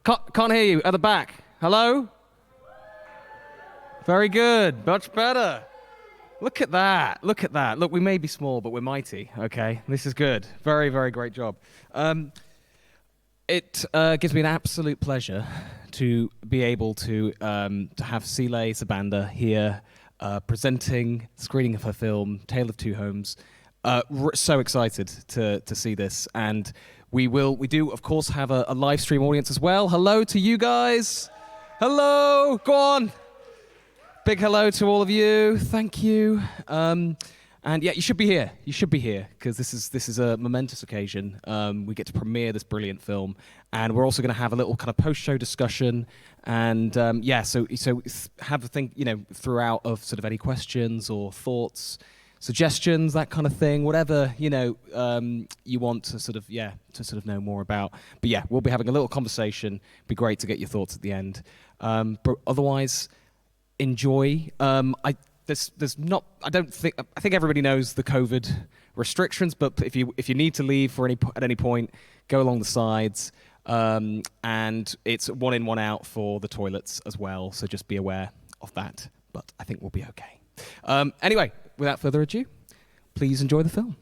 I can't hear you at the back. Hello? Very good. Much better. Look at that. Look at that. Look, we may be small, but we're mighty. Okay, this is good. Very, very great job. It gives me an absolute pleasure to be able to have Sile Sibanda here presenting, screening of her film, Tale of Two Homes. So excited to see this, and we do of course have a live stream audience as well. Hello to you guys. Hello, go on. Big hello to all of you. Thank you. And yeah, you should be here. You should be here because this is a momentous occasion. We get to premiere this brilliant film, and we're also going to have a little kind of post-show discussion. And yeah, so have a think, throughout of sort of any questions or thoughts, suggestions, that kind of thing, whatever you want to sort of know more about. But yeah, we'll be having a little conversation. Be great to get your thoughts at the end. But otherwise, enjoy. I think everybody knows the COVID restrictions, but if you need to leave at any point, go along the sides. And it's 1 in, 1 out for the toilets as well, so just be aware of that. But I think we'll be okay. Anyway, without further ado, please enjoy the film.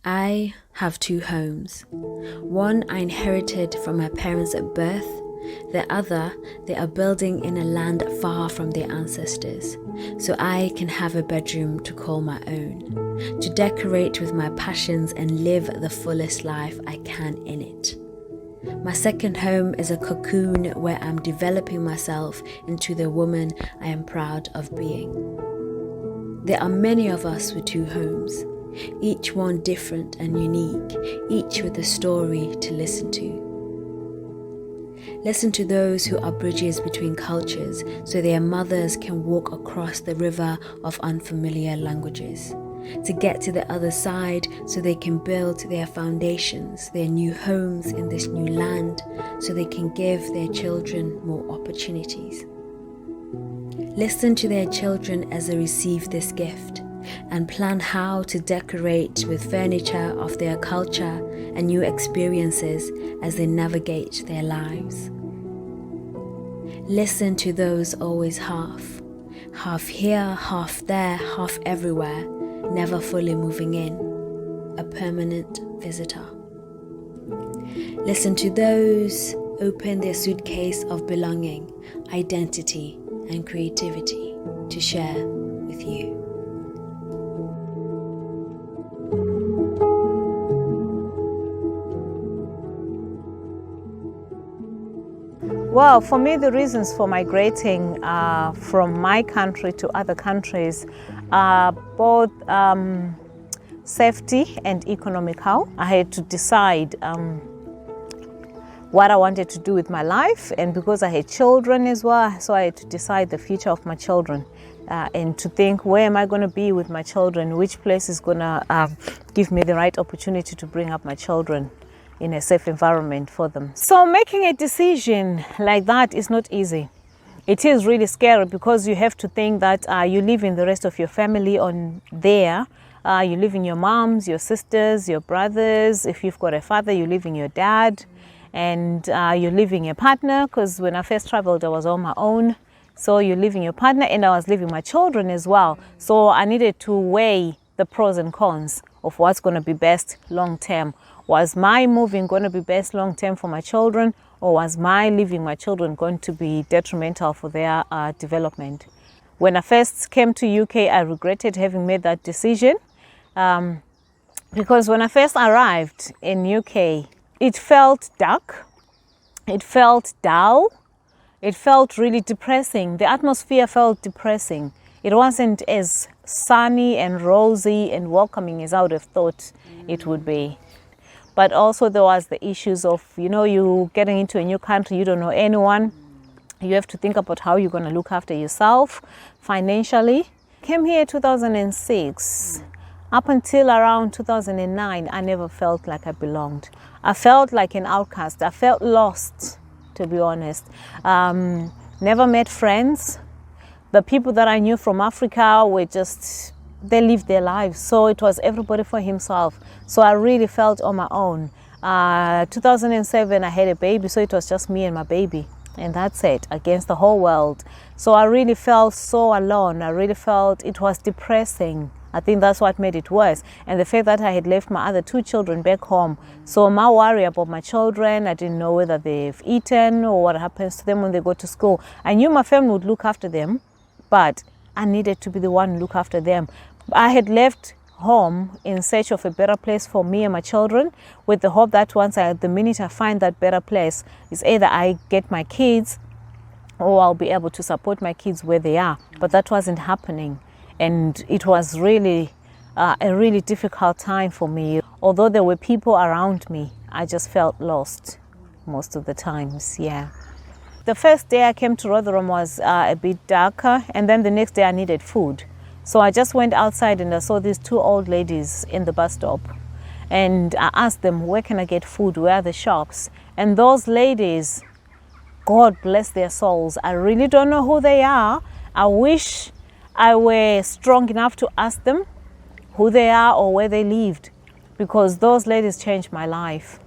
I have 2 homes. One I inherited from my parents at birth. The other, they are building in a land far from their ancestors, so I can have a bedroom to call my own, to decorate with my passions and live the fullest life I can in it. My second home is a cocoon where I'm developing myself into the woman I am proud of being. There are many of us with 2 homes, each one different and unique, each with a story to listen to. Listen to those who are bridges between cultures so their mothers can walk across the river of unfamiliar languages, to get to the other side so they can build their foundations, their new homes in this new land, so they can give their children more opportunities. Listen to their children as they receive this gift, and plan how to decorate with furniture of their culture and new experiences as they navigate their lives. Listen to those always half here, half there, half everywhere, never fully moving in, a permanent visitor. Listen to those open their suitcase of belonging, identity, and creativity to share with you. Well, for me, the reasons for migrating from my country to other countries are both safety and economical. I had to decide what I wanted to do with my life, and because I had children as well, so I had to decide the future of my children and to think, where am I going to be with my children? Which place is going to give me the right opportunity to bring up my children in a safe environment for them. So making a decision like that is not easy. It is really scary because you have to think that you live in the rest of your family on there. You live in your moms, your sisters, your brothers. If you've got a father, you live in your dad, and you're living a partner, because when I first traveled, I was on my own. So you're living your partner, and I was living my children as well. So I needed to weigh the pros and cons of what's going to be best long term. Was my moving going to be best long term for my children, or was my leaving my children going to be detrimental for their development? When I first came to UK, I regretted having made that decision because when I first arrived in UK, it felt dark, it felt dull, it felt really depressing. The atmosphere felt depressing. It wasn't as sunny and rosy and welcoming as I would have thought it would be. But also there was the issues of, you getting into a new country, you don't know anyone. You have to think about how you're going to look after yourself financially. Came here in 2006. Up until around 2009, I never felt like I belonged. I felt like an outcast. I felt lost, to be honest. Never met friends. The people that I knew from Africa were just, they lived their lives. So it was everybody for himself. So I really felt on my own. 2007, I had a baby, so it was just me and my baby. And that's it, against the whole world. So I really felt so alone. I really felt it was depressing. I think that's what made it worse. And the fact that I had left my other 2 children back home. So my worry about my children, I didn't know whether they've eaten or what happens to them when they go to school. I knew my family would look after them, but I needed to be the one to look after them. I had left home in search of a better place for me and my children, with the hope that the minute I find that better place, is either I get my kids or I'll be able to support my kids where they are. But that wasn't happening. And it was really a really difficult time for me. Although there were people around me, I just felt lost most of the times, yeah. The first day I came to Rotherham was a bit darker, and then the next day I needed food. So I just went outside and I saw these 2 old ladies in the bus stop. And I asked them, where can I get food? Where are the shops? And those ladies, God bless their souls, I really don't know who they are. I wish I were strong enough to ask them who they are or where they lived, because those ladies changed my life.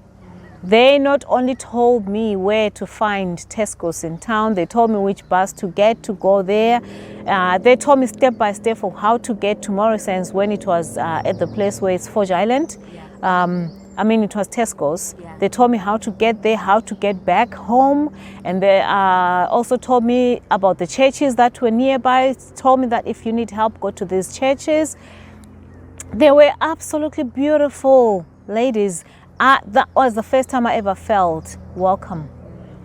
They not only told me where to find Tesco's in town, they told me which bus to get to go there. They told me step by step of how to get to Morrison's when it was at the place where it's Forge Island. It was Tesco's. Yeah. They told me how to get there, how to get back home. And they also told me about the churches that were nearby. Told me that if you need help, go to these churches. They were absolutely beautiful ladies. That was the first time I ever felt welcome.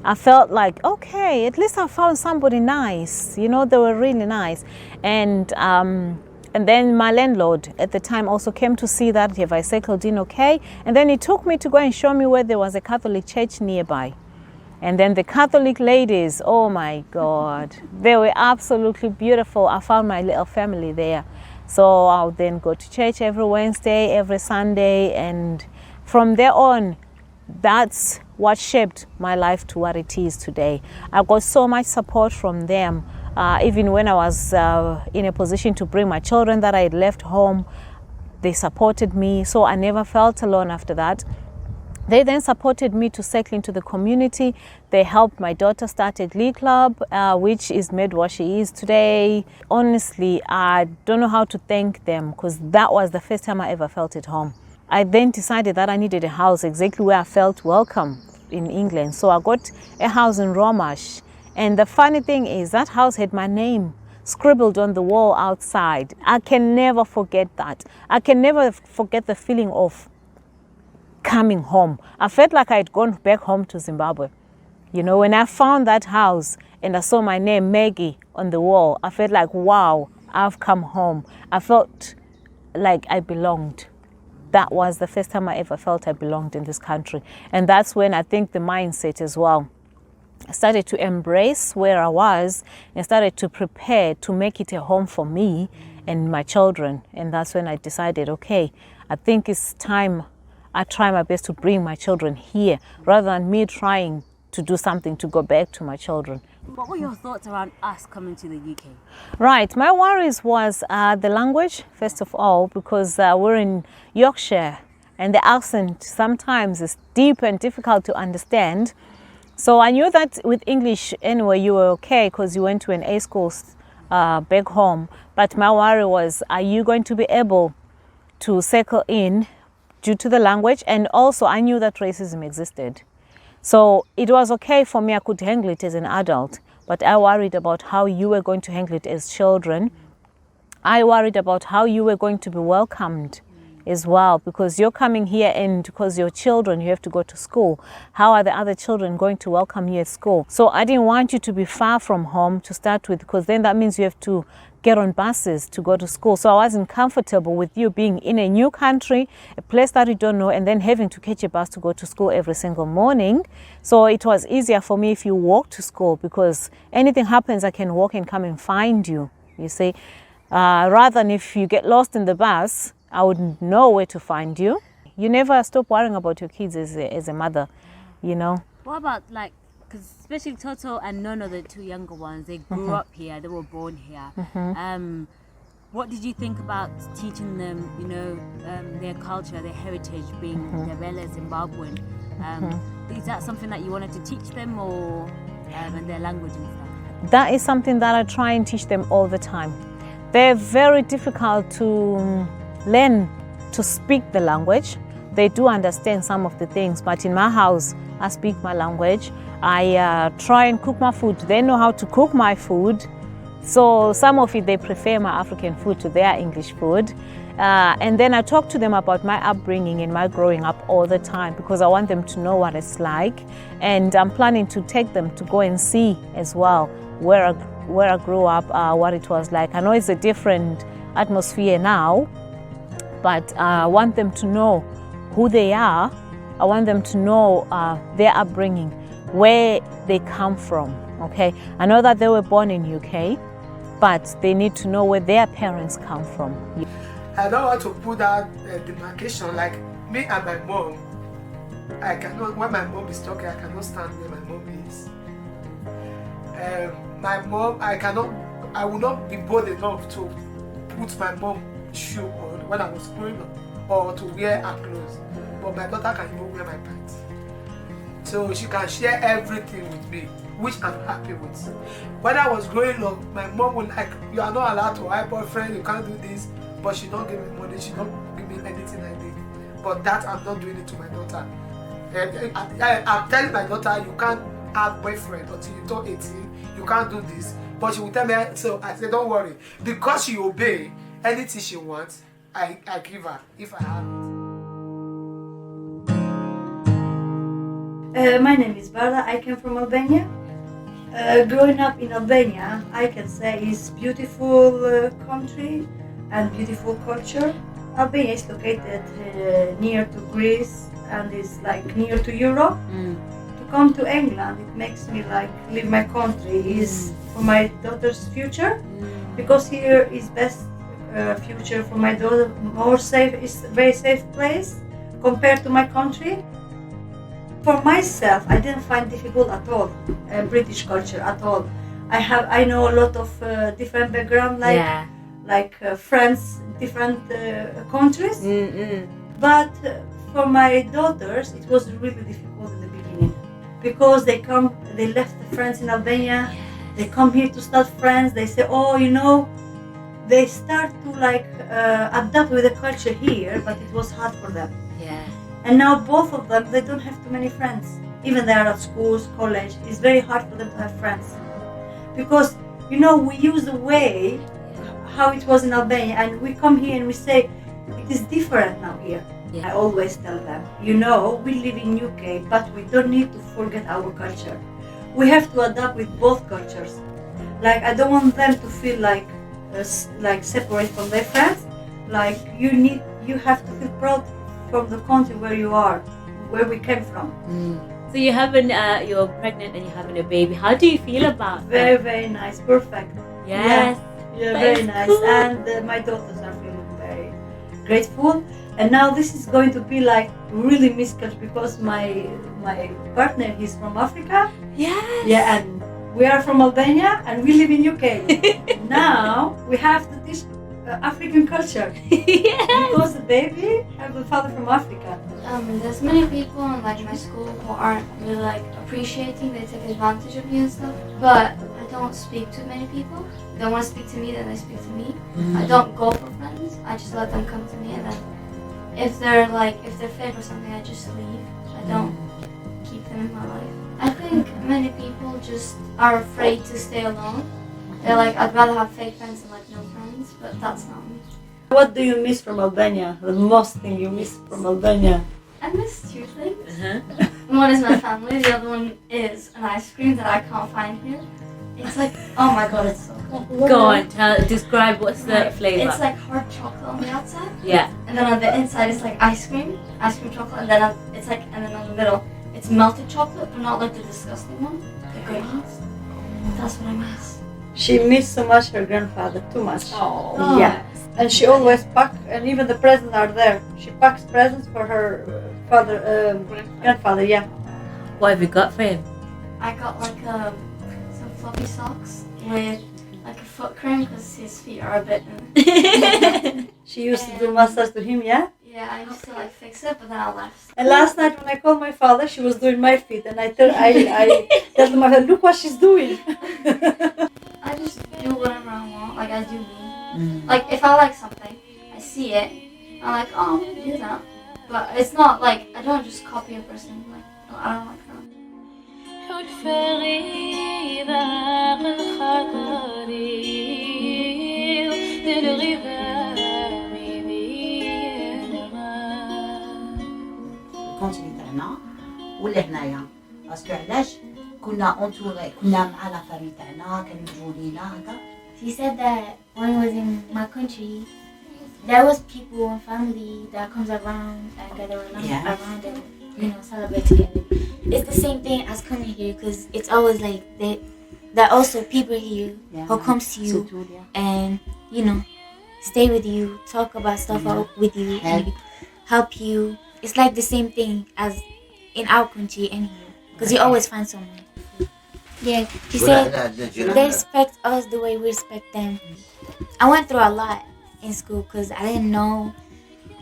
I felt like, okay, at least I found somebody nice. You know, they were really nice. And then my landlord at the time also came to see that if I settled in okay. And then he took me to go and show me where there was a Catholic church nearby. And then the Catholic ladies, oh my God, they were absolutely beautiful. I found my little family there. So I would then go to church every Wednesday, every Sunday. And from there on, that's what shaped my life to what it is today. I got so much support from them. Even when I was in a position to bring my children that I had left home, they supported me. So I never felt alone after that. They then supported me to settle into the community. They helped my daughter start a glee club, which is made what she is today. Honestly, I don't know how to thank them, because that was the first time I ever felt at home. I then decided that I needed a house exactly where I felt welcome in England. So I got a house in Romash. And the funny thing is that house had my name scribbled on the wall outside. I can never forget that. I can never forget the feeling of coming home. I felt like I had gone back home to Zimbabwe. You know, when I found that house and I saw my name, Maggie, on the wall, I felt like, wow, I've come home. I felt like I belonged. That was the first time I ever felt I belonged in this country. And that's when I think the mindset as well, I started to embrace where I was and started to prepare to make it a home for me and my children. And that's when I decided, okay, I think it's time I try my best to bring my children here rather than me trying to do something to go back to my children. What were your thoughts around us coming to the UK? Right, my worries was the language, first of all, because we're in Yorkshire and the accent sometimes is deep and difficult to understand. So I knew that with English anyway you were okay because you went to an A school back home. But my worry was, are you going to be able to settle in due to the language? And also I knew that racism existed. So it was okay for me, I could handle it as an adult, but I worried about how you were going to handle it as children. I worried about how you were going to be welcomed as well, because you're coming here and because you're children, you have to go to school. How are the other children going to welcome you at school? So I didn't want you to be far from home to start with, because then that means you have to get on buses to go to school. So I wasn't comfortable with you being in a new country, a place that you don't know, and then having to catch a bus to go to school every single morning. So it was easier for me if you walk to school, because anything happens, I can walk and come and find you, you see. Rather than if you get lost in the bus, I would know where to find you. You never stop worrying about your kids as a mother, you know. What about like, because especially Toto and Nono, the two younger ones, they grew up here, they were born here. What did you think about teaching them, you know, their culture, their heritage, being Ndebele, Zimbabwean? Is that something that you wanted to teach them, or and their language and stuff? That is something that I try and teach them all the time. They're very difficult to learn to speak the language. They do understand some of the things, but in my house, I speak my language. I try and cook my food. They know how to cook my food. So some of it, they prefer my African food to their English food. And then I talk to them about my upbringing and my growing up all the time, because I want them to know what it's like. And I'm planning to take them to go and see as well where I grew up, what it was like. I know it's a different atmosphere now, but I want them to know who they are. I want them to know their upbringing, where they come from, okay? I know that they were born in UK, but they need to know where their parents come from. I don't want to put that demarcation, like me and my mom. I cannot, when my mom is talking, I cannot stand where my mom is. My mom, I will not be bold enough to put my mom's shoe on when I was growing up, or to wear her clothes. But my daughter can even wear my pants. So she can share everything with me, which I'm happy with. When I was growing up, my mom would like, you are not allowed to have boyfriend, you can't do this, but she don't give me money, she don't give me anything I need. But that I'm not doing it to my daughter. I'm telling my daughter, you can't have boyfriend until you turn 18, you can't do this. But she will tell me, so I said, don't worry. Because she obey anything she wants, I give her, if I have it. My name is Bala, I came from Albania. Growing up in Albania, I can say is beautiful country and beautiful culture. Albania is located near to Greece and is like near to Europe. To come to England, it makes me like leave my country is for my daughter's future, because here is best future for my daughter, more safe, is very safe place compared to my country. For myself, I didn't find difficult at all British culture at all. I know a lot of different background, like friends, different countries. But for my daughters, it was really difficult in the beginning, because they left the friends in Albania, they come here to start friends. They say, oh, you know, they start to like adapt with the culture here, but it was hard for them. And now both of them, they don't have too many friends. Even they are at schools, college, it's very hard for them to have friends. Because, you know, we use the way how it was in Albania, and we come here and we say, it is different now here. I always tell them, you know, we live in UK, but we don't need to forget our culture. We have to adapt with both cultures. Like, I don't want them to feel like separate from their friends. Like, you have to feel proud from the country where you are, where we came from. So you're pregnant and you're having a baby. How do you feel about Very, very nice, perfect. Yes. Yeah, very nice. Cool. And my daughters are feeling very grateful. And now this is going to be like really miscarriage, because my partner, he's from Africa. Yes. Yeah, and we are from Albania and we live in UK. Now we have to teach African culture. Yes. Because the baby have a father from Africa. There's many people in like my school who aren't really like appreciating, they take advantage of you and stuff. But I don't speak to many people. They don't want to speak to me, then they speak to me. I don't go for friends. I just let them come to me, and then if they're fake or something, I just leave. I don't keep them in my life. I think many people just are afraid to stay alone. They're like, I'd rather have fake friends than like no friends, but that's not me. What do you miss from Albania? The most thing you miss from Albania? I miss two things. One is my family, the other one is an ice cream that I can't find here. It's like, oh my god, it's so good. Go on, describe what's the flavour. It's like hard chocolate on the outside. Yeah. And then on the inside it's like ice cream chocolate, and then and then on the middle it's melted chocolate, but not like the disgusting one, the good ones. That's what I miss. She missed so much her grandfather, too much. Oh. Yeah, and she always pack, and even the presents are there. She packs presents for her grandfather. Yeah. What have you got for him? I got like some fluffy socks with like a foot cream because his feet are a bit. She used to do massage to him. Yeah. Yeah, I used to like fix it, but then I left. And last night when I called my father, she was doing my feet, and I told my father, look what she's doing. I just do whatever I want, like I do me. Like if I like something, I see it, I'm like, oh, I'm gonna do that. But it's not like I don't just copy a person. Like I don't like that. الكونتري تاعنا ولا هنايا باسكو علاش كنا اونتوري كنا مع لا فامي تاعنا كانوا يجوا لينا هكا. She said that when I was in my country, there was people and family that comes around and gather around and celebrate together. It's the same thing as coming here because it's always like there are also people here who comes to you and stay with you, talk about stuff with you, and help you. It's like the same thing as in our country and here because you always find someone. Yeah, she said they respect us the way we respect them. I went through a lot in school because I didn't know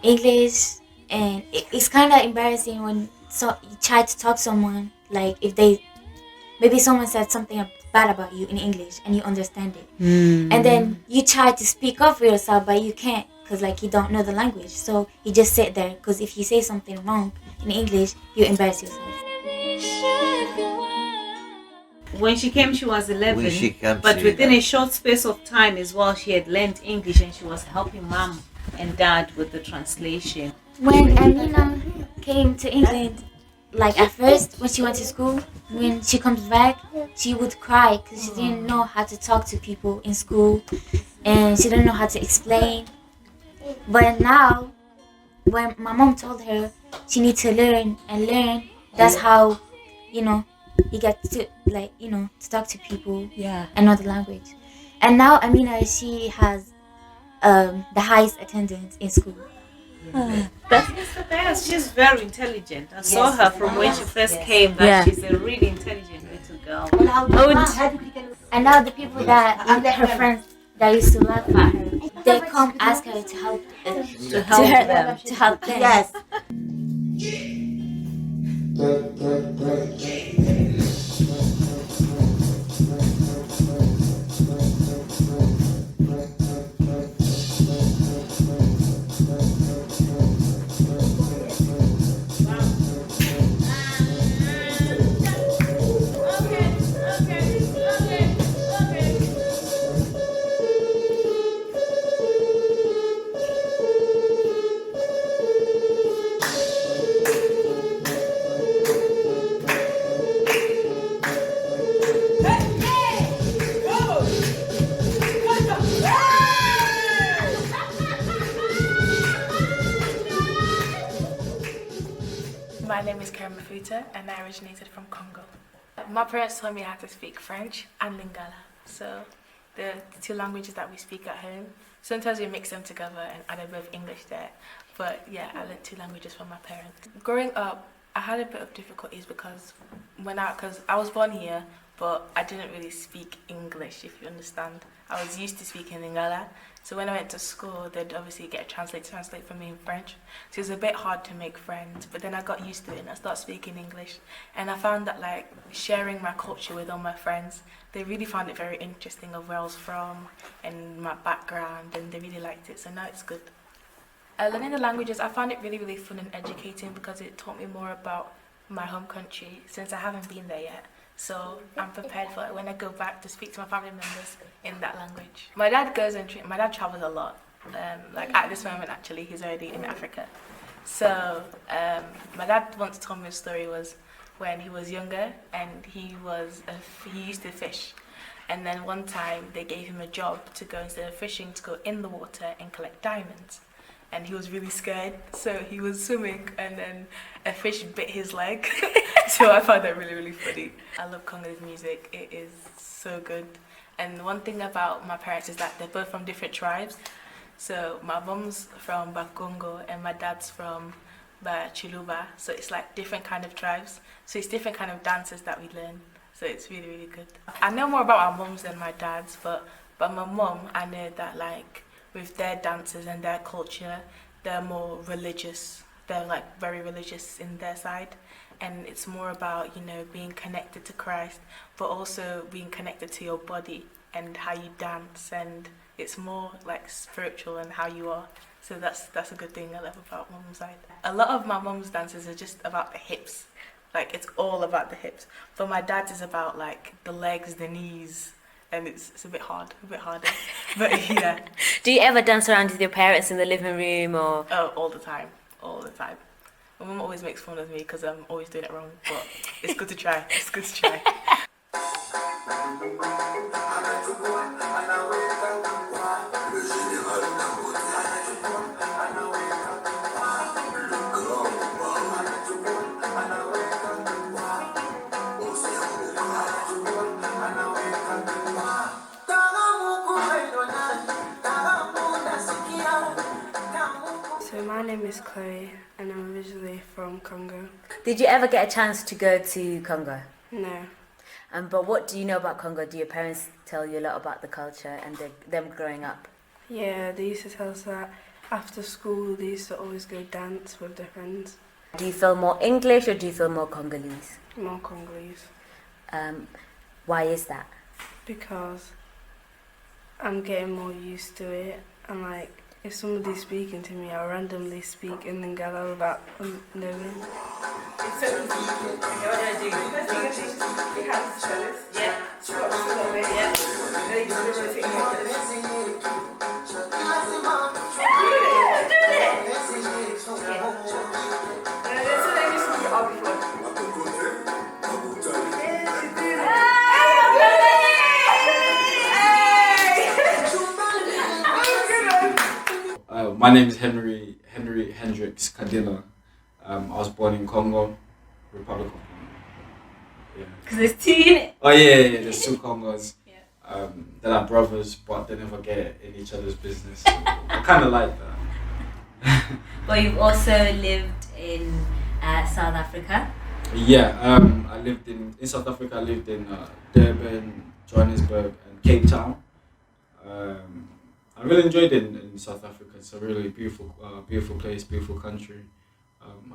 English, and it's kind of embarrassing when you try to talk to someone, like if maybe someone said something bad about you in English and you understand it, and then you try to speak up for yourself but you can't because like you don't know the language, so you just sit there because if you say something wrong in English you embarrass yourself. When she came, she was 11, but within a short space of time as well, she had learned English and she was helping mom and dad with the translation. When Amina came to England, like at first when she went to school, when she comes back, she would cry because she didn't know how to talk to people in school and she didn't know how to explain. But now, when my mom told her she needs to learn, that's how, you get to to talk to people and know the language. And now Amina, she has the highest attendance in school. That's the best. She's very intelligent. I saw her from when she first came. That she's a really intelligent little girl. And now the people that her friends that used to laugh at her, they come ask her to help them. Yes. My name is Karen Mafuta and I originated from Congo. My parents taught me how to speak French and Lingala, so the two languages that we speak at home. Sometimes we mix them together and add a bit of English there, but yeah, I learned two languages from my parents. Growing up, I had a bit of difficulties because I was born here, but I didn't really speak English, if you understand. I was used to speaking Lingala, so when I went to school, they'd obviously get a translate for me in French. So it was a bit hard to make friends, but then I got used to it and I started speaking English. And I found that like sharing my culture with all my friends, they really found it very interesting of where I was from and my background, and they really liked it, so now it's good. Learning the languages, I found it really, really fun and educating because it taught me more about my home country since I haven't been there yet. So I'm prepared for it when I go back to speak to my family members in that language. My dad travels a lot. Like at this moment, actually, he's already in Africa. So my dad once told me a story was when he was younger and he used to fish. And then one time they gave him a job to go, instead of fishing, to go in the water and collect diamonds. And he was really scared, so he was swimming and then a fish bit his leg So I found that really, really funny. I love Congolese music. It is so good. And one thing about my parents is that they're both from different tribes. So my mom's from Bakongo and my dad's from Chiluba. So it's like different kind of tribes. So it's different kind of dances that we learn. So it's really, really good. I know more about my mom's than my dad's, but my mom, I know that like with their dances and their culture, they're more religious. They're like very religious in their side. And it's more about, you know, being connected to Christ, but also being connected to your body and how you dance. And it's more like spiritual and how you are. So that's a good thing I love about my mum's side. A lot of my mum's dances are just about the hips. Like it's all about the hips. But my dad's is about like the legs, the knees, and it's a bit harder. But yeah. Do you ever dance around with your parents in the living room or? Oh, all the time. My mum always makes fun of me because I'm always doing it wrong, but it's good to try. So my name is Chloe and I'm originally from Congo. Did you ever get a chance to go to Congo? No. But what do you know about Congo? Do your parents tell you a lot about the culture and them growing up? Yeah, they used to tell us that after school they used to always go dance with their friends. Do you feel more English or do you feel more Congolese? More Congolese. Why is that? Because I'm getting more used to it and like if somebody's speaking to me, I'll randomly speak in Lingala without knowing. My name is Henry Hendricks Kadila. I was born in Congo, Republic of Congo. Yeah. Because there's two in it. Oh yeah, there's two Congos. Yeah. They're like brothers, but they never get in each other's business. So I kind of like that. But you've also lived in South Africa. Yeah, I lived in South Africa. I lived in Durban, Johannesburg, and Cape Town. I really enjoyed it in South Africa. It's a really beautiful place, beautiful country.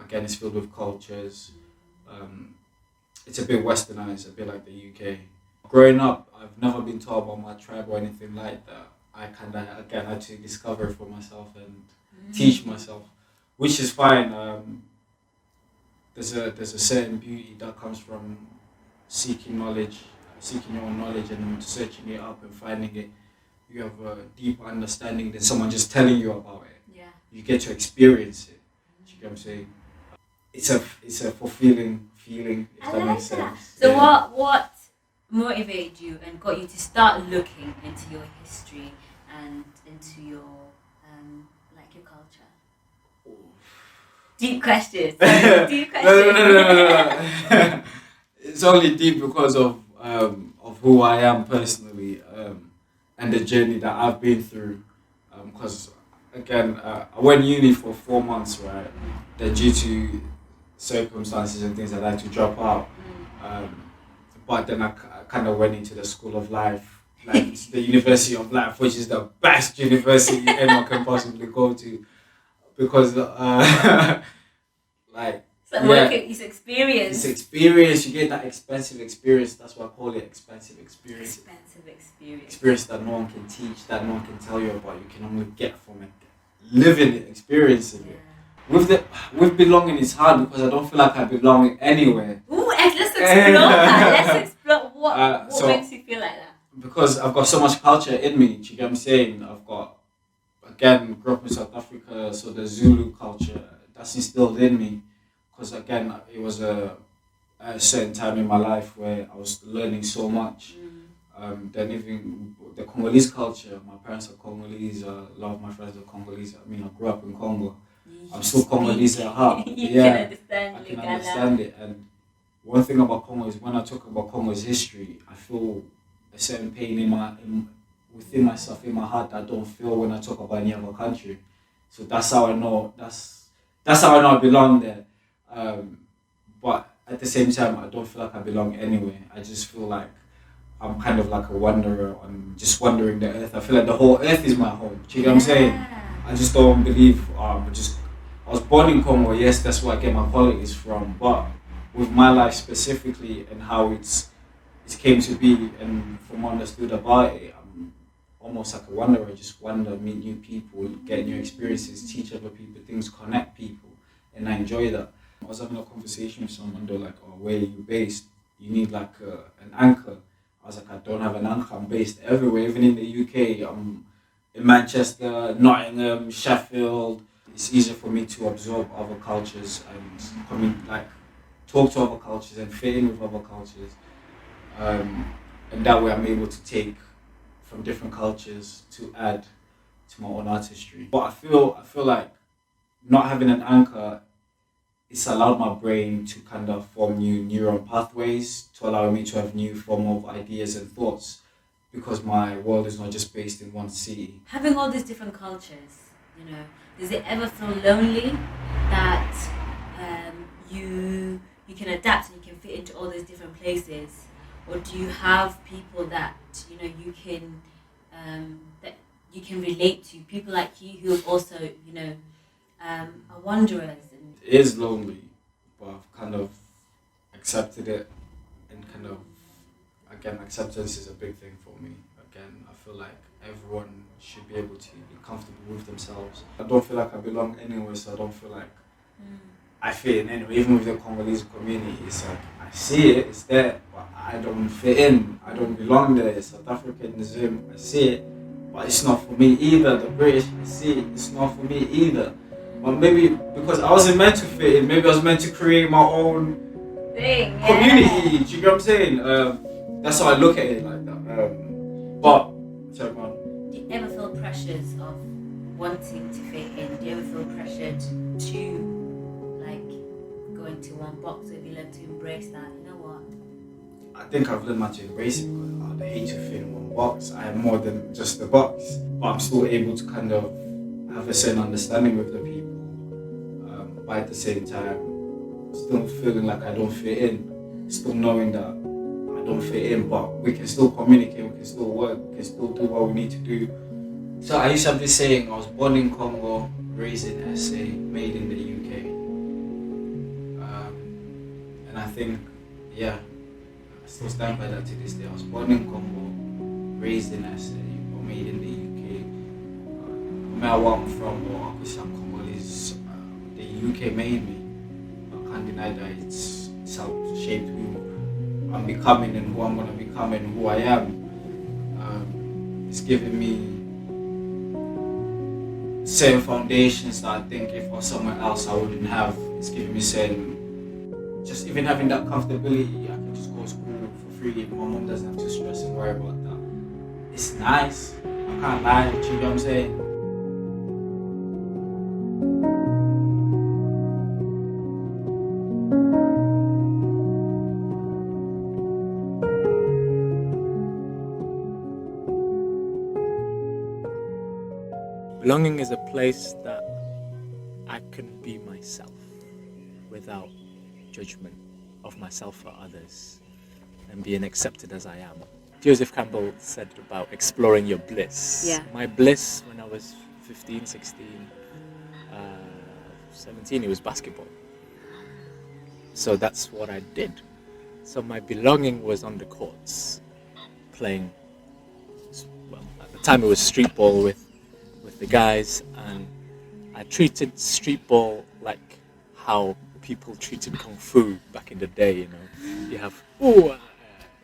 Again, it's filled with cultures. It's a bit westernized, a bit like the UK. Growing up, I've never been taught about my tribe or anything like that. I kind of, again, had to discover it for myself and teach myself, which is fine. There's a certain beauty that comes from seeking knowledge, seeking your own knowledge and searching it up and finding it. You have a deeper understanding than someone just telling you about it. Yeah. You get to experience it. Do you get what I'm saying? It's a fulfilling feeling, if that makes sense. So what motivated you and got you to start looking into your history and into your your culture? Deep question. Deep question. No. It's only deep because of who I am personally. And the journey that I've been through, because again, I went uni for 4 months, right? Then due to circumstances and things, I had to drop out. But then I kind of went into the School of Life, like the University of Life, which is the best university anyone can possibly go to, because it's experience. It's experience. You get that expensive experience. That's why I call it expensive experience. Experience that no one can teach, that no one can tell you about. You can only get from it, living it, experiencing it. With belonging, it's hard because I don't feel like I belong anywhere. Ooh, let's explore that. Let's explore what makes you feel like that. Because I've got so much culture in me. Do you get what I'm saying? I've got, again, grew up in South Africa, so the Zulu culture that's instilled in me. Because again, it was a certain time in my life where I was learning so much. Then even the Congolese culture, my parents are Congolese, a lot of my friends are Congolese. I mean, I grew up in Congo. I'm still Congolese at heart. I can understand it. And one thing about Congo is when I talk about Congo's history, I feel a certain pain within myself, in my heart, that I don't feel when I talk about any other country. So that's how I know. That's how I know I belong there. But at the same time, I don't feel like I belong anywhere. I just feel like I'm kind of like a wanderer. I'm just wandering the earth. I feel like the whole earth is my home. Do you get what I'm saying? I just don't believe. I was born in Congo. Yes, that's where I get my qualities from. But with my life specifically and how it came to be, and from what I understood about it, I'm almost like a wanderer. I just wander, meet new people, get new experiences, teach other people things, connect people, and I enjoy that. I was having a conversation with someone. They're like, "Oh, where are you based? You need like an anchor." I was like, "I don't have an anchor. I'm based everywhere, even in the UK. I'm in Manchester, Nottingham, Sheffield. It's easier for me to absorb other cultures and talk to other cultures and fit in with other cultures. And that way I'm able to take from different cultures to add to my own artistry. But I feel like not having an anchor, it's allowed my brain to kind of form new neural pathways to allow me to have new form of ideas and thoughts, because my world is not just based in one city. Having all these different cultures, does it ever feel lonely that you can adapt and you can fit into all these different places, or do you have people that you can relate to, people like you who also are wanderers? It is lonely, but I've kind of accepted it, and kind of, again, acceptance is a big thing for me. Again, I feel like everyone should be able to be comfortable with themselves. I don't feel like I belong anywhere, so I don't feel like I fit in anyway. Even with the Congolese community, it's like, I see it, it's there, but I don't fit in. I don't belong there. South Africanism, I see it, but it's not for me either. The British, I see it, it's not for me either. But maybe because I wasn't meant to fit in, maybe I was meant to create my own community. Do you get what I'm saying? That's how I look at it, like that. Sorry, man. Do you ever feel pressures of wanting to fit in? Do you ever feel pressured to go into one box? Have you learned to embrace that? You know what? I think I've learned how to embrace it, because I hate to fit in one box. I am more than just a box, but I'm still able to kind of have a certain understanding with the people. But at the same time, still feeling like I don't fit in, still knowing that I don't fit in, but we can still communicate, we can still work, we can still do what we need to do. So I used to have this saying: I was born in Congo, raised in SA, made in the UK. And I think, I still stand by that to this day. I was born in Congo, raised in SA, or made in the UK. No matter where I'm from, or I'm Congolese, the UK made me. I can't deny that it's helped shape who I'm becoming and who I'm going to become and who I am. It's given me certain foundations that I think if I was somewhere else I wouldn't have. It's given me certain, just even having that comfortability, I can just go to school for free. My mom doesn't have to stress and worry about that. It's nice. I can't lie. Do you know what I'm saying? Belonging is a place that I can be myself without judgment of myself or others, and being accepted as I am. Joseph Campbell said about exploring your bliss. Yeah. My bliss when I was 15, 16, 17, it was basketball. So that's what I did. So my belonging was on the courts, playing, well, at the time it was street ball with the guys, and I treated street ball like how people treated kung fu back in the day. You have, you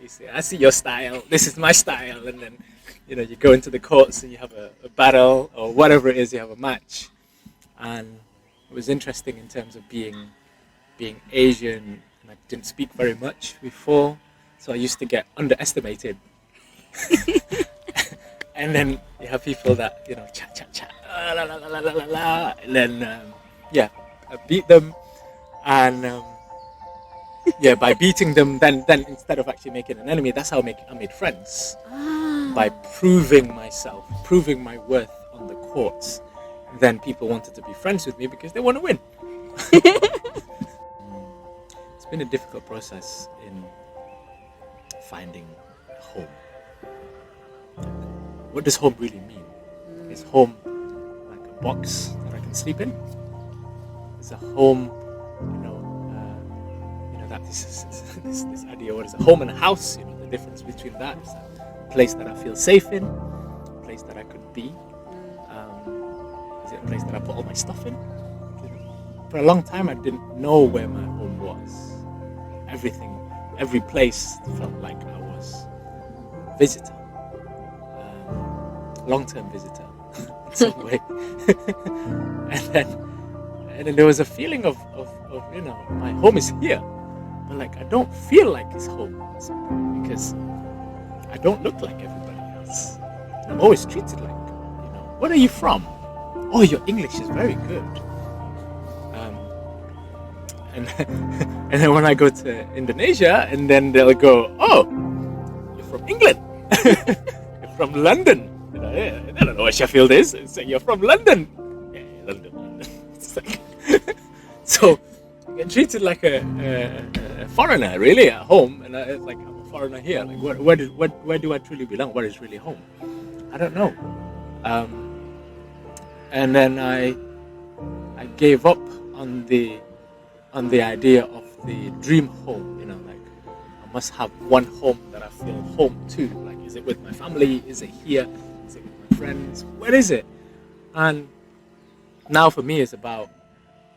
say, I see your style, this is my style, and then you go into the courts and you have a battle or whatever it is, you have a match. And it was interesting in terms of being Asian, and I didn't speak very much before, so I used to get underestimated. And then you have people that, cha, la, la, la, la, la, la, and then, I beat them, and Yeah, by beating them, then instead of actually making an enemy, that's how I made friends. By proving myself, proving my worth on the courts. Then people wanted to be friends with me because they want to win. It's been a difficult process in finding a home. What does home really mean? Is home like a box that I can sleep in? Is a home, that this idea, what is a home and a house? The difference between that is a place that I feel safe in, a place that I could be. Is it a place that I put all my stuff in? For a long time, I didn't know where my home was. Every place felt like I was a visitor, long-term visitor in some way. and then there was a feeling of my home is here, but like I don't feel like it's home because I don't look like everybody else. I'm always treated like, where are you from? Oh, your English is very good. And then when I go to Indonesia, and then they'll go, oh, you're from England. You're from London. I don't know where Sheffield is. It's like, you're from London. Yeah, London. It's like so I get treated like a foreigner, really, at home, and it's like I'm a foreigner here. Like, where do I truly belong? What is really home? I don't know. And then I gave up on the idea of the dream home. Like I must have one home that I feel home to. Like, is it with my family? Is it here? Is it with my friends? Where is it? And now for me, it's about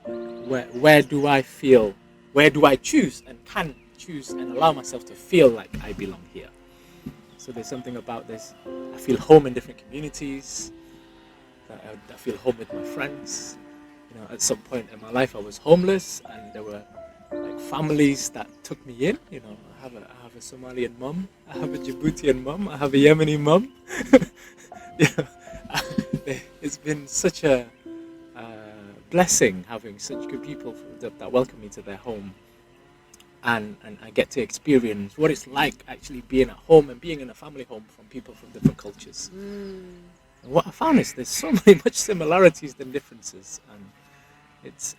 where do I feel? Where do I choose and can choose and allow myself to feel like I belong here? So there's something about this. I feel home in different communities. I feel home with my friends. At some point in my life, I was homeless, and there were like families that took me in. I have a Somalian mum, I have a Djiboutian mum, I have a Yemeni mum. It's been such a blessing having such good people that welcome me to their home, and I get to experience what it's like actually being at home and being in a family home from people from different cultures. And what I found is there's so much similarities than differences, and it's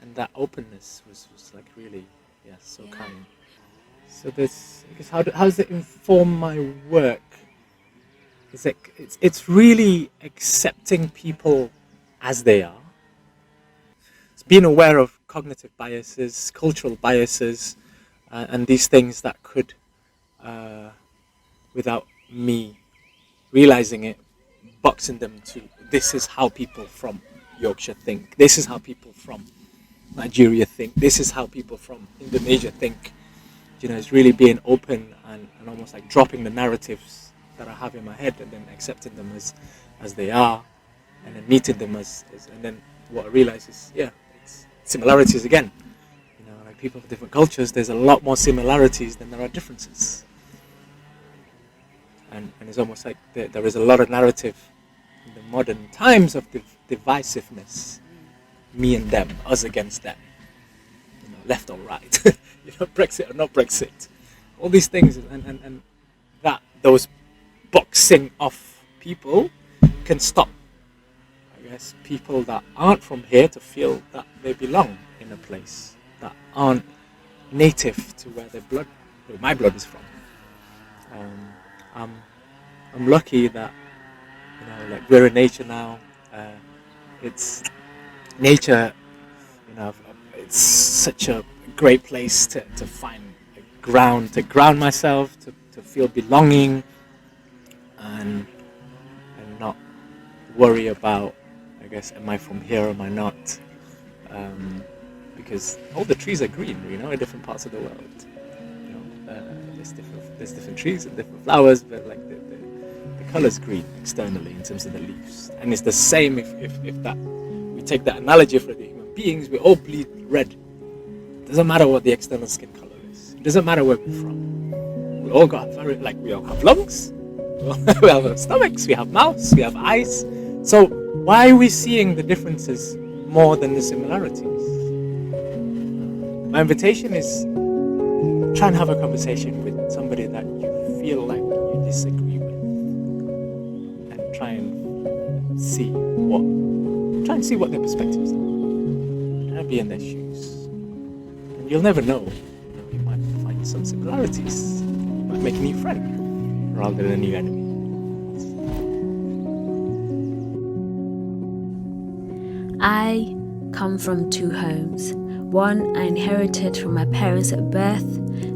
and that openness was like really so kind. So this, I guess, how does it inform my work? It's really accepting people as they are. It's being aware of cognitive biases, cultural biases, and these things that could, without me realizing it, boxing them to this is how people from Yorkshire think, this is how people from Nigeria think, this is how people from Indonesia think. It's really being open and almost like dropping the narratives that I have in my head and then accepting them as they are, and then meeting them as and then what I realize is it's similarities again. Like people of different cultures, there's a lot more similarities than there are differences. And it's almost like there is a lot of narrative in the modern times of divisiveness. Me and them, us against them. Left or right. Brexit or not Brexit. All these things, and that those boxing off people can stop, I guess, people that aren't from here to feel that they belong in a place that aren't native to where my blood is from. I'm lucky that like we're in nature now. It's nature. It's such a great place to find a ground, to ground myself, to feel belonging, and not worry about, I guess, am I from here or am I not? Because all the trees are green, in different parts of the world. There's different trees and different flowers, but like the color's green externally in terms of the leaves. And it's the same if that we take that analogy for the human beings, we all bleed red. It doesn't matter what the external skin color is. It doesn't matter where we're from. We all have lungs, we have stomachs, we have mouths, we have eyes. So why are we seeing the differences more than the similarities? My invitation is try and have a conversation with somebody that you feel like you disagree with, and try and see what their perspectives are. Try and be in their shoes. And you'll never know. You might find some similarities. You might make a new friend rather than a new enemy. I come from two homes. One I inherited from my parents at birth,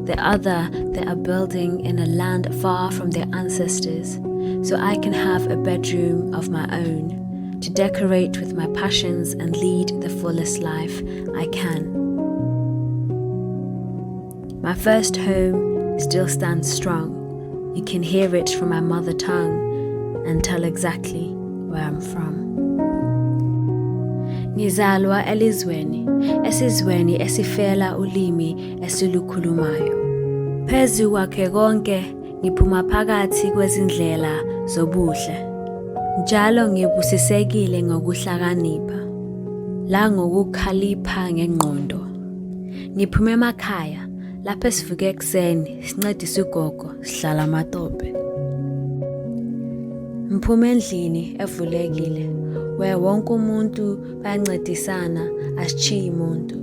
the other they are building in a land far from their ancestors, so I can have a bedroom of my own, to decorate with my passions and lead the fullest life I can. My first home still stands strong. You can hear it from my mother tongue and tell exactly where I'm from. Ngizalwa elizweni, esizweni esifela ulimi esilukhulumayo. Phezu kwakhe konke, ngiphuma phakathi kwezindlela zobuhle. Njalo ngibusisekile ngokuhlakanipha, la ngokukhalipha ngengqondo. Ngiphume emakhaya, lapho esivuke ekuseni, sincedisa ugogo, sihlala amatope. Mphume endlini evulekile, where wonke umuntu bayancedisana, asishiyi umuntu.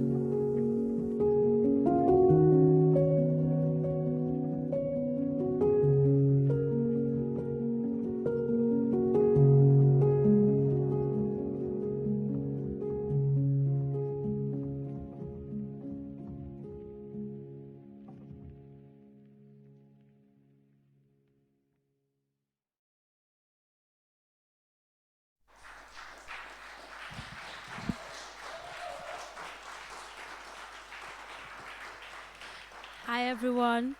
Hi everyone.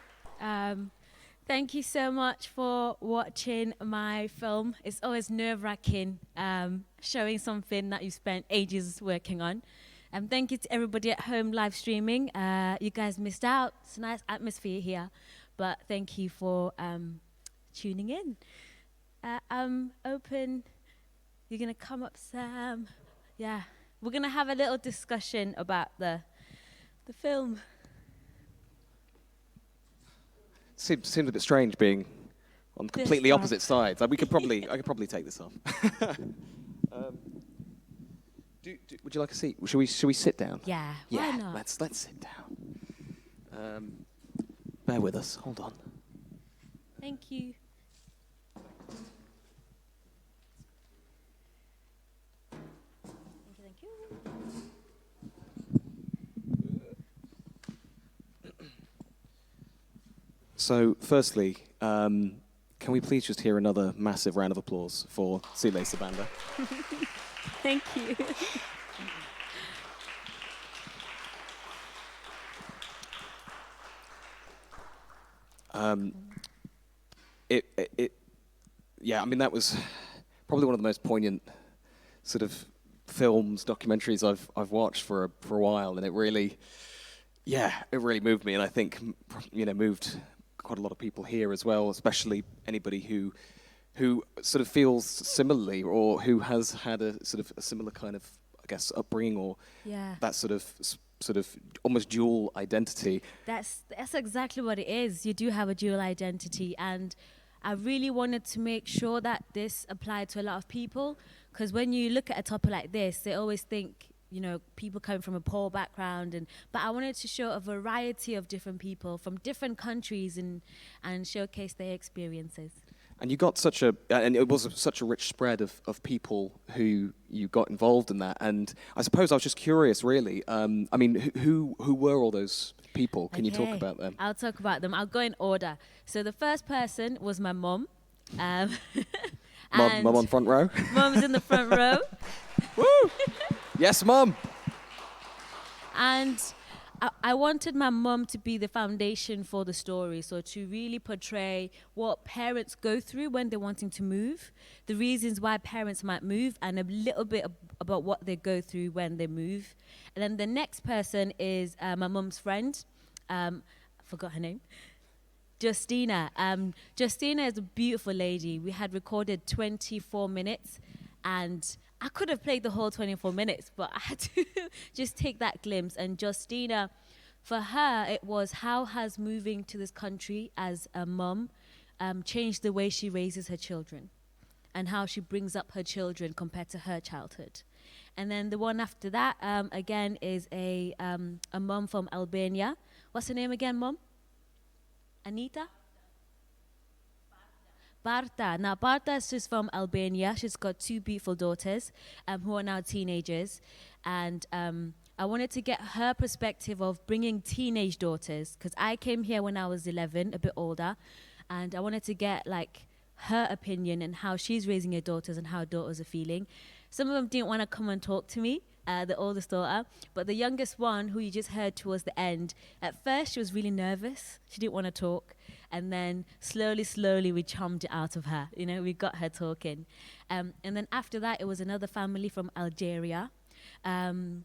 Thank you so much for watching my film. It's always nerve-wracking showing something that you spent ages working on. Thank you to everybody at home live streaming. You guys missed out. It's a nice atmosphere here, but thank you for tuning in. I'm open. You're gonna come up, Sam. Yeah, we're gonna have a little discussion about the film. Seems a bit strange being on completely opposite sides. I could probably take this off. Would you like a seat? Should we sit down? Yeah. Yeah. Why not? Let's sit down. Bear with us. Hold on. Thank you. Thank you. So, firstly, can we please just hear another massive round of applause for Sile Sibanda? Thank you. Yeah, I mean, that was probably one of the most poignant sort of films, documentaries I've watched for a while, and it really moved me, and I think moved quite a lot of people here as well, especially anybody who sort of feels similarly or who has had a sort of a similar kind of, I guess, upbringing or that sort of almost dual identity. That's exactly what it is. You do have a dual identity, and I really wanted to make sure that this applied to a lot of people, because when you look at a topic like this, they always think, people coming from a poor background, but I wanted to show a variety of different people from different countries and showcase their experiences. And you got and it was such a rich spread of people who you got involved in that. And I suppose I was just curious, really. I mean, who were all those people? Can you talk about them? I'll talk about them. I'll go in order. So the first person was my mom. Mom on front row. Mom's in the front row. Woo! Yes, Mom. And I wanted my mom to be the foundation for the story, so to really portray what parents go through when they're wanting to move, the reasons why parents might move, and a little bit about what they go through when they move. And then the next person is my mom's friend. I forgot her name. Justina. Justina is a beautiful lady. We had recorded 24 minutes, and I could have played the whole 24 minutes, but I had to just take that glimpse. And Justina for her, it was how has moving to this country as a mum changed the way she raises her children and how she brings up her children compared to her childhood. And then the one after that, again, is a mum from Albania. What's her name again, Mum? Anita? Barta. Now, Barta is just from Albania. She's got 2 beautiful daughters who are now teenagers. And I wanted to get her perspective of bringing teenage daughters, because I came here when I was 11, a bit older. And I wanted to get, like, her opinion and how she's raising her daughters and how daughters are feeling. Some of them didn't want to come and talk to me, the oldest daughter, but the youngest one, who you just heard towards the end, at first she was really nervous. She didn't want to talk. And then slowly we charmed it out of her. You know, we got her talking. And then after that, it was another family from Algeria. It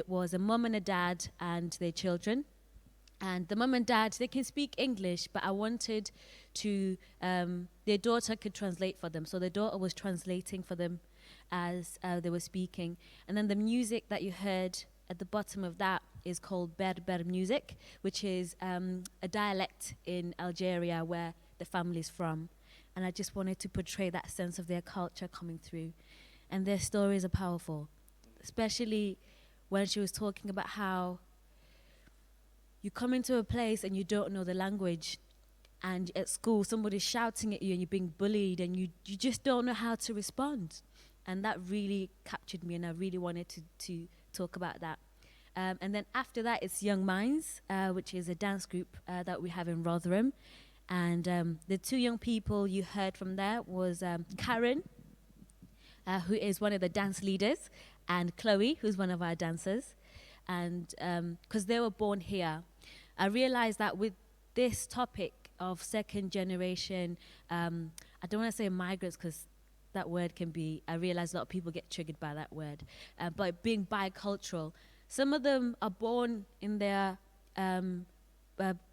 was a mum and a dad and their children. And the mum and dad, they can speak English, but I wanted to, their daughter could translate for them. So their daughter was translating for them as they were speaking. And then the music that you heard at the bottom of that is called Berber music, which is a dialect in Algeria where the family's from. And I just wanted to portray that sense of their culture coming through. And their stories are powerful, especially when she was talking about how you come into a place and you don't know the language, and at school somebody's shouting at you and you're being bullied and you just don't know how to respond. And that really captured me, and I really wanted to talk about that. And then after that, it's Young Minds, which is a dance group that we have in Rotherham. And the 2 young people you heard from there was Karen, who is one of the dance leaders, and Chloe, who's one of our dancers. And because they were born here, I realized that with this topic of second generation, I don't want to say migrants because that word can be, I realize a lot of people get triggered by that word, but being bicultural, some of them are born in their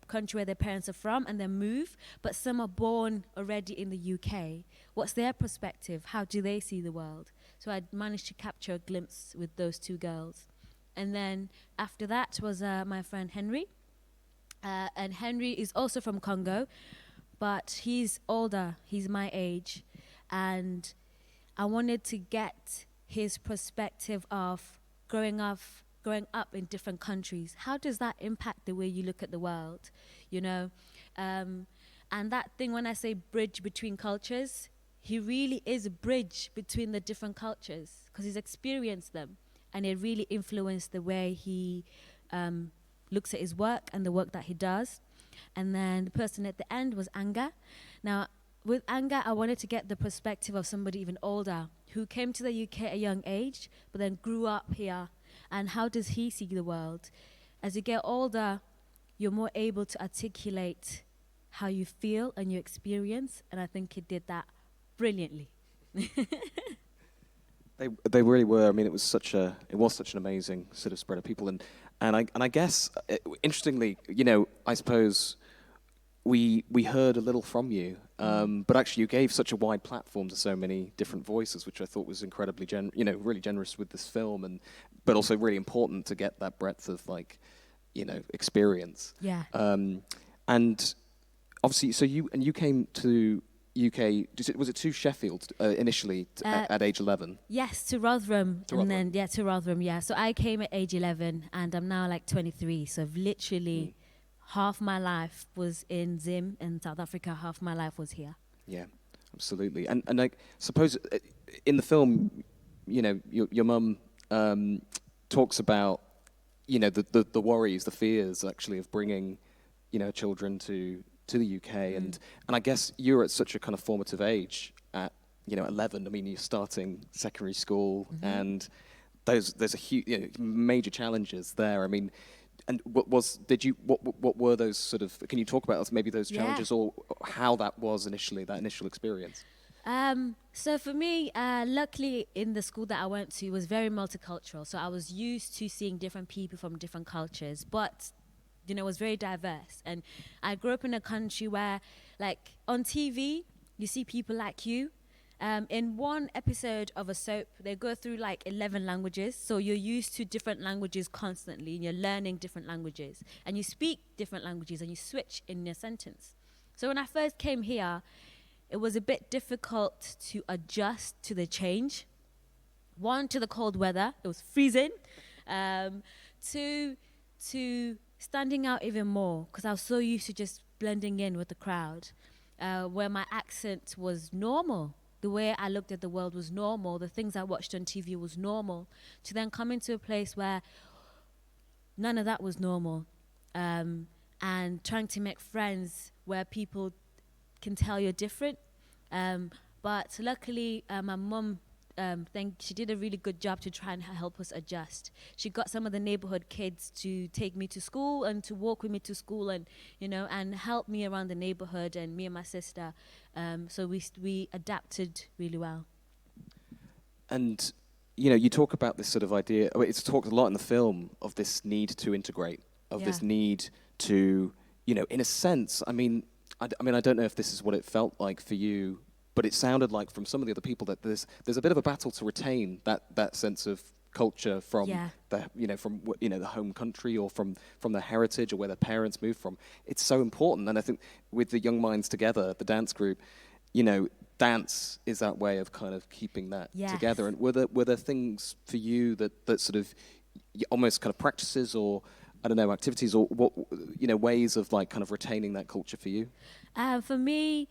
country where their parents are from and then move, but some are born already in the UK. What's their perspective? How do they see the world? So I managed to capture a glimpse with those 2 girls. And then after that was my friend Henry. And Henry is also from Congo, but he's older. He's my age. And I wanted to get his perspective of growing up in different countries. How does that impact the way you look at the world? You know? And that thing, when I say bridge between cultures, he really is a bridge between the different cultures because he's experienced them. And it really influenced the way he looks at his work and the work that he does. And then the person at the end was Anga. Now, with Anga, I wanted to get the perspective of somebody even older who came to the UK at a young age, but then grew up here. And how does he see the world? As you get older, you're more able to articulate how you feel and your experience. And I think he did that brilliantly. They really were. I mean, it was such an amazing sort of spread of people, and I guess interestingly, you know, I suppose we heard a little from you, but actually you gave such a wide platform to so many different voices, which I thought was incredibly really generous with this film, but also really important to get that breadth of experience. Yeah. And obviously, so you came to UK, was it to Sheffield initially at age 11? Yes, to Rotherham. To Rotherham, yeah. So I came at age 11 and I'm now like 23. So I've literally half my life was in Zim in South Africa, half my life was here. Yeah, absolutely. And I suppose in the film, you know, your mum talks about, you know, the worries, the fears actually of bringing, you know, children to the UK, and I guess you're at such a kind of formative age at 11. I mean, you're starting secondary school, and there's a huge major challenges there. I mean, and what were those sort of? Can you talk about maybe those challenges or how that was initially, that initial experience? So for me, luckily in the school that I went to was very multicultural. So I was used to seeing different people from different cultures, but it was very diverse. And I grew up in a country where, like, on TV, you see people like you, In one episode of a soap, they go through like 11 languages. So you're used to different languages constantly, and you're learning different languages. And you speak different languages, and you switch in your sentence. So when I first came here, it was a bit difficult to adjust to the change. One, to the cold weather. It was freezing. Two, to standing out even more, because I was so used to just blending in with the crowd, where my accent was normal. The way I looked at the world was normal. The things I watched on TV was normal. To then come into a place where none of that was normal, and trying to make friends where people can tell you're different. But luckily, my mum, she did a really good job to try and help us adjust. She got some of the neighborhood kids to take me to school and to walk with me to school, and and help me around the neighborhood, and me and my sister. So we adapted really well. And you talk about this sort of idea. It's talked a lot in the film of this need to integrate, of this need to, in a sense. I mean, I don't know if this is what it felt like for you, but it sounded like from some of the other people that there's a bit of a battle to retain that sense of culture from the home country, or from the heritage, or where their parents moved from. It's so important, and I think with the Young Minds Together, the dance group, dance is that way of kind of keeping that together. And were there things for you that sort of almost kind of practices, or I don't know, activities, or what ways of like kind of retaining that culture for you? For me,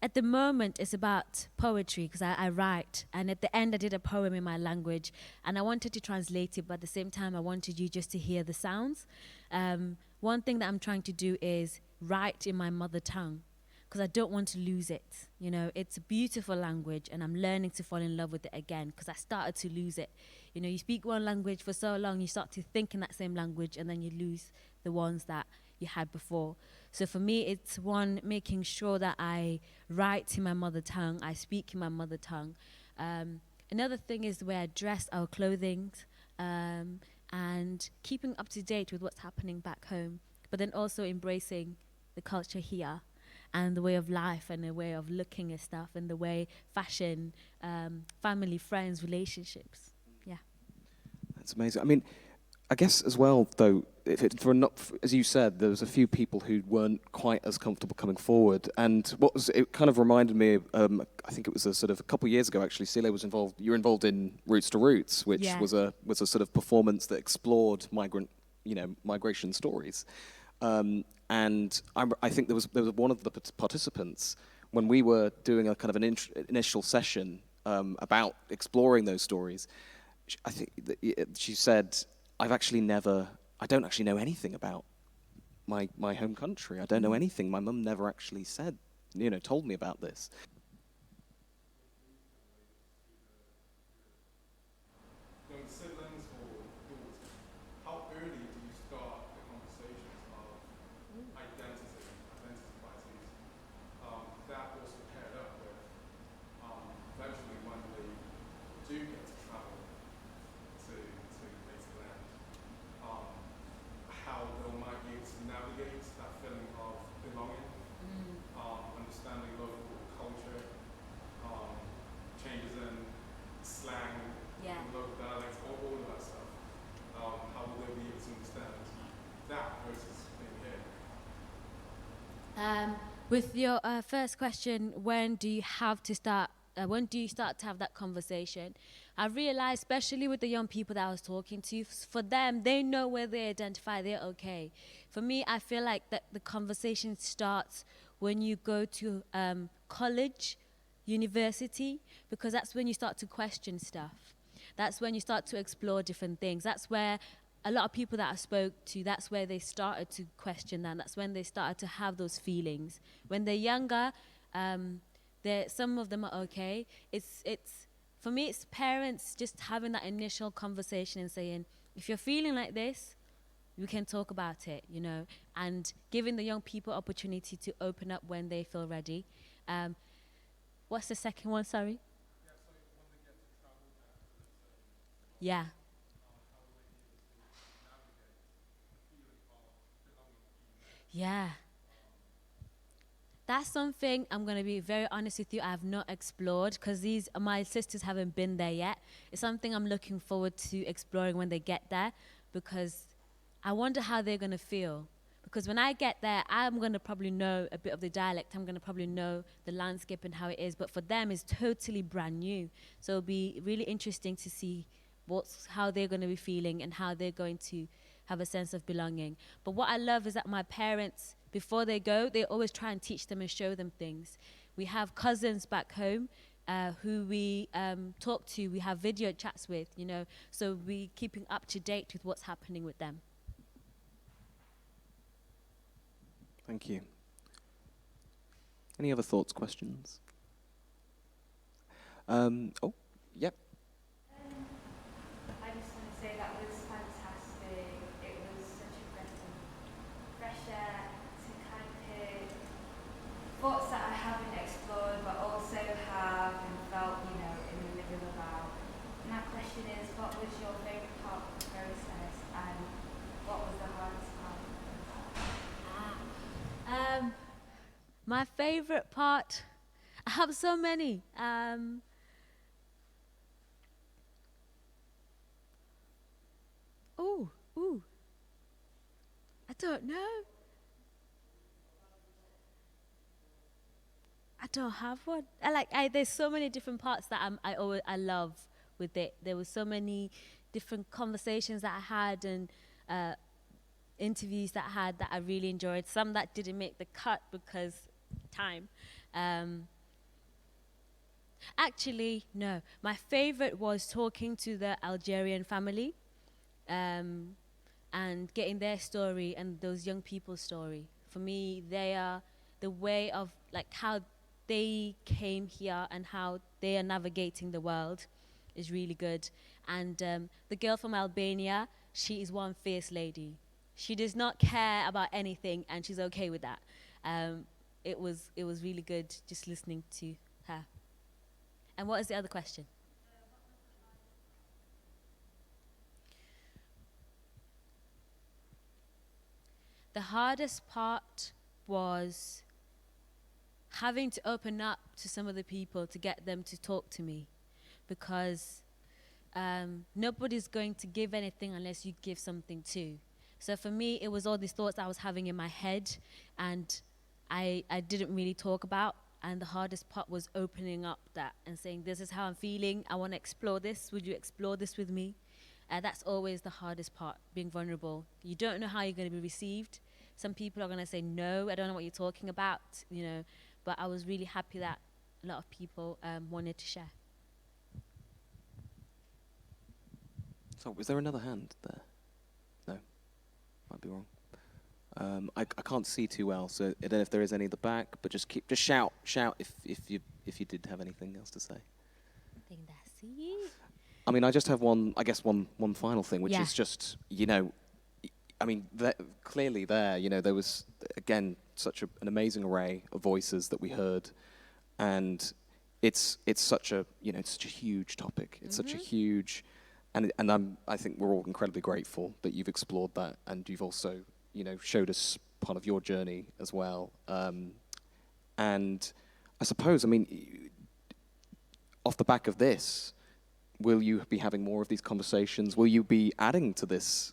at the moment, it's about poetry, because I write, and at the end I did a poem in my language, and I wanted to translate it, but at the same time I wanted you just to hear the sounds. One thing that I'm trying to do is write in my mother tongue, because I don't want to lose it. It's a beautiful language, and I'm learning to fall in love with it again, because I started to lose it. You speak one language for so long, you start to think in that same language, and then you lose the ones that you had before. So for me, it's one, making sure that I write in my mother tongue, I speak in my mother tongue. Another thing is the way I dress, our clothing, and keeping up to date with what's happening back home, but then also embracing the culture here, and the way of life, and the way of looking at stuff, and the way fashion, family, friends, relationships. Yeah. That's amazing. I mean, I guess as well, though, as you said, there was a few people who weren't quite as comfortable coming forward. And it kind of reminded me, I think it was a couple of years ago, actually, Sile was involved. You were involved in Roots to Roots, which was a sort of performance that explored migration stories. And I think there was one of the participants, when we were doing a kind of an initial session about exploring those stories. I think she said, I don't actually know anything about my home country. I don't know anything. My mum never actually said, told me about this. With your first question, when do you start to have that conversation? I realized, especially with the young people that I was talking to, for them, they know where they identify, they're okay. For me, I feel like that the conversation starts when you go to college, university, because that's when you start to question stuff. That's when you start to explore different things. That's where a lot of people that I spoke to, that's where they started to question that. That's when they started to have those feelings. When they're younger, some of them are okay. For me, it's parents just having that initial conversation and saying, if you're feeling like this, we can talk about it, and giving the young people opportunity to open up when they feel ready. What's the second one, sorry? Yeah. Yeah. That's something I'm going to be very honest with you, I have not explored because my sisters haven't been there yet. It's something I'm looking forward to exploring when they get there, because I wonder how they're going to feel. Because when I get there, I'm going to probably know a bit of the dialect. I'm going to probably know the landscape and how it is. But for them, it's totally brand new. So it'll be really interesting to see how they're going to be feeling and how they're going to have a sense of belonging. But what I love is that my parents, before they go, they always try and teach them and show them things. We have cousins back home who we talk to, we have video chats with, you know, so we're keeping up to date with what's happening with them. Thank you. Any other thoughts, questions? Oh, yep. I just want to say that was fantastic. It was such a breath of fresh air to kind of hear thoughts that I haven't explored but also have and felt, you know, in the middle about. And my question is, what was your favourite part of the process and what was the hardest part? My favorite part, I have so many. I don't know. I don't have one. There's so many different parts that I love with it. There were so many different conversations that I had and interviews that I had that I really enjoyed. Some that didn't make the cut because time. Actually, no. My favorite was talking to the Algerian family and getting their story and those young people's story. For me, they are the way of how they came here and how they are navigating the world is really good. And the girl from Albania, she is one fierce lady. She does not care about anything, and she's okay with that. It was really good just listening to her. And what is the other question? The hardest part was having to open up to some of the people to get them to talk to me, because nobody's going to give anything unless you give something too. So for me, it was all these thoughts I was having in my head and I didn't really talk about. And the hardest part was opening up that and saying, this is how I'm feeling. I want to explore this. Would you explore this with me? That's always the hardest part, being vulnerable. You don't know how you're going to be received. Some people are going to say, no, I don't know what you're talking about, you know. But I was really happy that a lot of people wanted to share. So, was there another hand there? No, might be wrong. I can't see too well, so I don't know if there is any at the back. But just shout if you did have anything else to say. I think that's it. I mean, I just have one final thing, which is just, you know, I mean, clearly there, you know, there was again such an amazing array of voices that we heard, and it's such a huge topic. It's such a huge. And I think we're all incredibly grateful that you've explored that, and you've also, you know, showed us part of your journey as well. And I suppose, I mean, off the back of this, will you be having more of these conversations? Will you be adding to this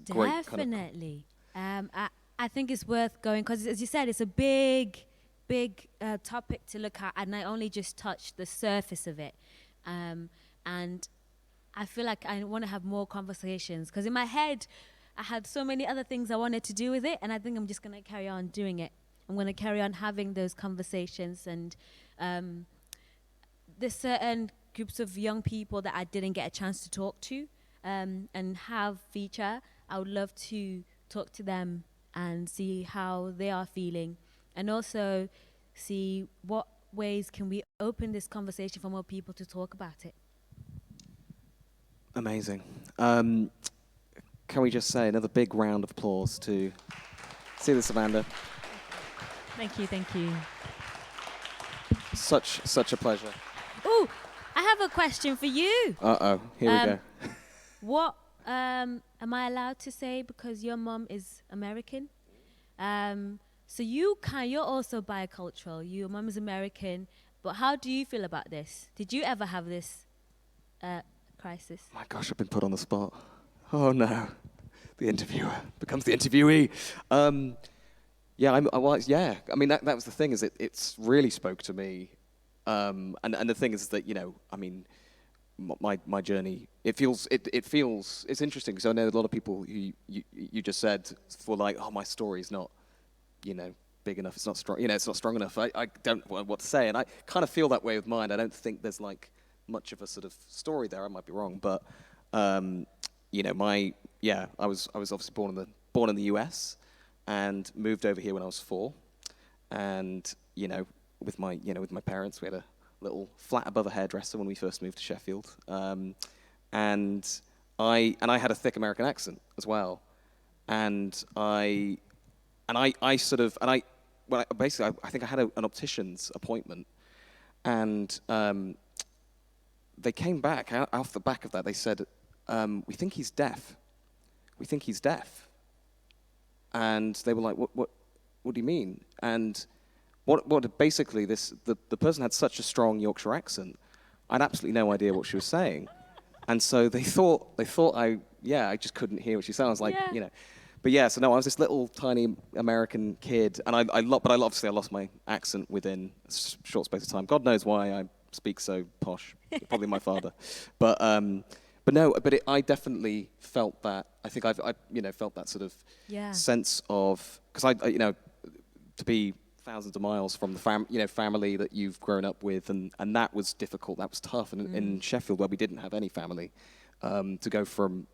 great kind of... Definitely. I think it's worth going, because as you said, it's a big topic to look at, and I only just touched the surface of it. And I feel like I want to have more conversations, because in my head, I had so many other things I wanted to do with it, and I think I'm just going to carry on doing it. I'm going to carry on having those conversations, and there's certain groups of young people that I didn't get a chance to talk to and have feature. I would love to talk to them and see how they are feeling, and also see what ways can we open this conversation for more people to talk about it. Amazing. Can we just say another big round of applause to Sile Sibanda? Thank you. Such a pleasure. Oh, I have a question for you. Uh-oh, here we go. What am I allowed to say, because your mom is American? So you're also bicultural. Your mum is American, but how do you feel about this? Did you ever have this crisis? My gosh, I've been put on the spot. Oh no, the interviewer becomes the interviewee. Yeah, yeah. I mean, that was the thing, is it's really spoke to me. And the thing is that, I mean, my journey, it feels it's interesting, because I know a lot of people who you just said for like, oh, my story's not, big enough, it's not strong, it's not strong enough. I don't know what to say, and I kind of feel that way with mine. I don't think there's like much of a sort of story there. I might be wrong, but I was obviously born in the US and moved over here when I was 4, and with my parents, we had a little flat above a hairdresser when we first moved to Sheffield, and I had a thick American accent as well, and I think I had an optician's appointment, and they came back off the back of that. They said, "We think he's deaf. We think he's deaf." And they were like, "What do you mean?" And what basically the person had such a strong Yorkshire accent, I had absolutely no idea what she was saying, and so they thought I just couldn't hear what she said. I was like, But yeah, so no, I was this little tiny American kid, and I lost my accent within a short space of time. God knows why I speak so posh. Probably my father, but I definitely felt that. I think I felt that sort of sense of, because to be thousands of miles from the family that you've grown up with, and that was difficult. That was tough, and in Sheffield, where we didn't have any family, to go from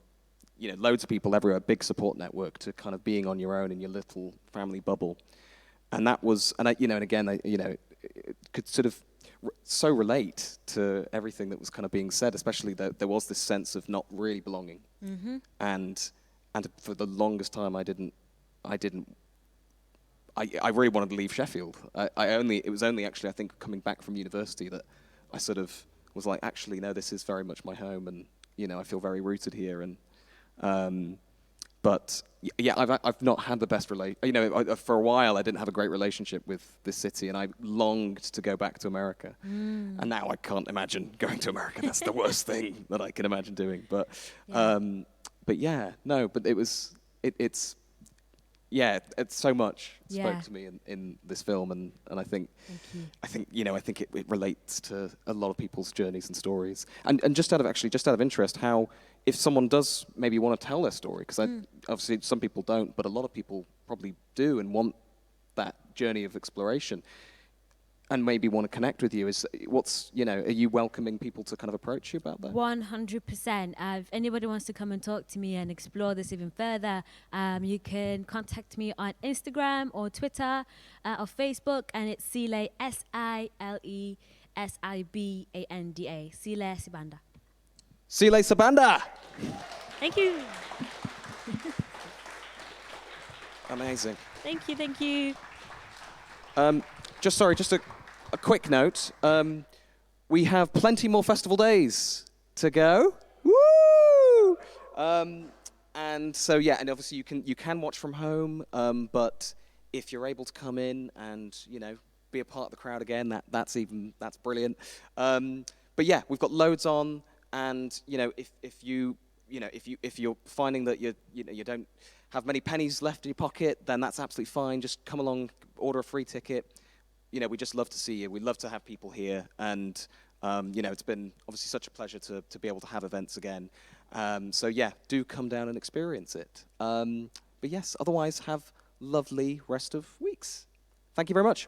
loads of people everywhere, big support network, to kind of being on your own in your little family bubble. And that was, and again, it could sort of so relate to everything that was kind of being said, especially that there was this sense of not really belonging. Mm-hmm. And for the longest time, I really wanted to leave Sheffield. It was only actually, I think, coming back from university that I sort of was like, actually, no, this is very much my home, and I feel very rooted here. And but yeah, I've not had the best for a while I didn't have a great relationship with this city, and I longed to go back to America. And now I can't imagine going to America. That's the worst thing that I can imagine doing. But it's so much spoke to me in this film, and I think it relates to a lot of people's journeys and stories. And just out of interest, how, if someone does maybe want to tell their story, because obviously some people don't, but a lot of people probably do and want that journey of exploration, and maybe want to connect with you, are you welcoming people to kind of approach you about that? 100%. If anybody wants to come and talk to me and explore this even further, you can contact me on Instagram or Twitter or Facebook, and it's Sile, Sile Sibanda, Sile Sibanda. Sile Sibanda! Thank you. Amazing. Thank you. Just a quick note. We have plenty more festival days to go. Woo! And so and obviously you can watch from home. But if you're able to come in and be a part of the crowd again, that's brilliant. But yeah, we've got loads on, and if you're finding that you don't have many pennies left in your pocket, then that's absolutely fine. Just come along, order a free ticket. We just love to see you. We love to have people here, and it's been obviously such a pleasure to be able to have events again. So yeah, do come down and experience it. But yes, otherwise, have lovely rest of weeks. Thank you very much.